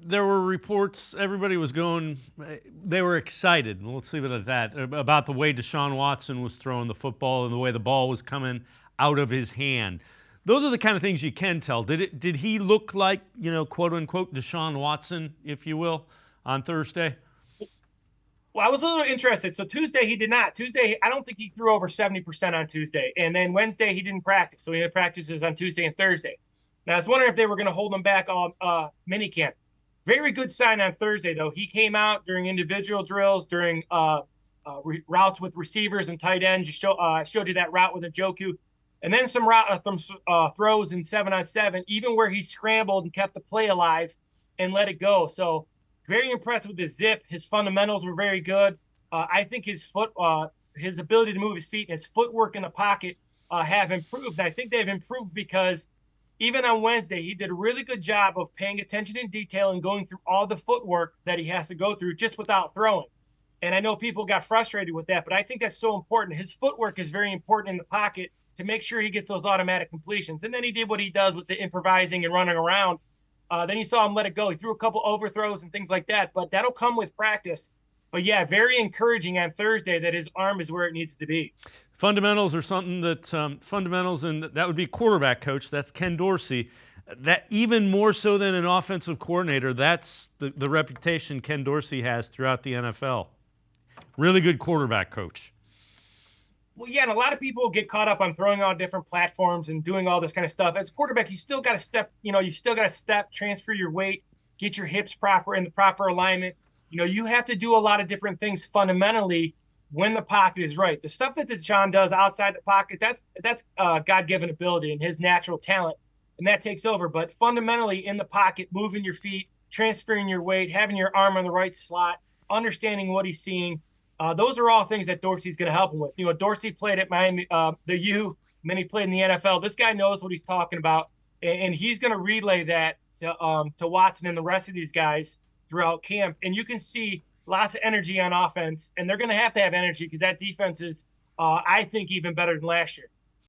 There were reports, everybody was going, they were excited, and let's leave it at that, about the way Deshaun Watson was throwing the football and the way the ball was coming out of his hand. Those are the kind of things you can tell. Did he look like, quote unquote, Deshaun Watson, if you will, on Thursday? Well, I was a little interested. So Tuesday he did not. Tuesday, I don't think he threw over 70% on Tuesday. And then Wednesday he didn't practice. So he had practices on Tuesday and Thursday. Now I was wondering if they were going to hold him back all minicamp. Very good sign on Thursday though. He came out during individual drills, during routes with receivers and tight ends. Showed you that route with a Joku, and then some throws in 7-on-7, even where he scrambled and kept the play alive and let it go. So very impressed with his zip. His fundamentals were very good. I think his ability to move his feet and his footwork in the pocket have improved. And I think they've improved because even on Wednesday, he did a really good job of paying attention in detail and going through all the footwork that he has to go through just without throwing. And I know people got frustrated with that, but I think that's so important. His footwork is very important in the pocket to make sure he gets those automatic completions. And then he did what he does with the improvising and running around. Then you saw him let it go. He threw a couple overthrows and things like that, but that'll come with practice. But yeah, very encouraging on Thursday that his arm is where it needs to be. Fundamentals are something that fundamentals, and that would be quarterback coach. That's Ken Dorsey. That even more so than an offensive coordinator, that's the reputation Ken Dorsey has throughout the NFL. Really good quarterback coach. Well, yeah, and a lot of people get caught up on throwing on different platforms and doing all this kind of stuff. As a quarterback, you still got to step, you still got to step, transfer your weight, get your hips proper in the proper alignment. You have to do a lot of different things fundamentally when the pocket is right. The stuff that Deshaun does outside the pocket, that's God-given ability and his natural talent, and that takes over. But fundamentally in the pocket, moving your feet, transferring your weight, having your arm on the right slot, understanding what he's seeing, those are all things that Dorsey's going to help him with. Dorsey played at Miami, the U, and then he played in the NFL. This guy knows what he's talking about, and he's going to relay that to Watson and the rest of these guys throughout camp. And you can see lots of energy on offense, and they're going to have energy because that defense is, I think, even better than last year.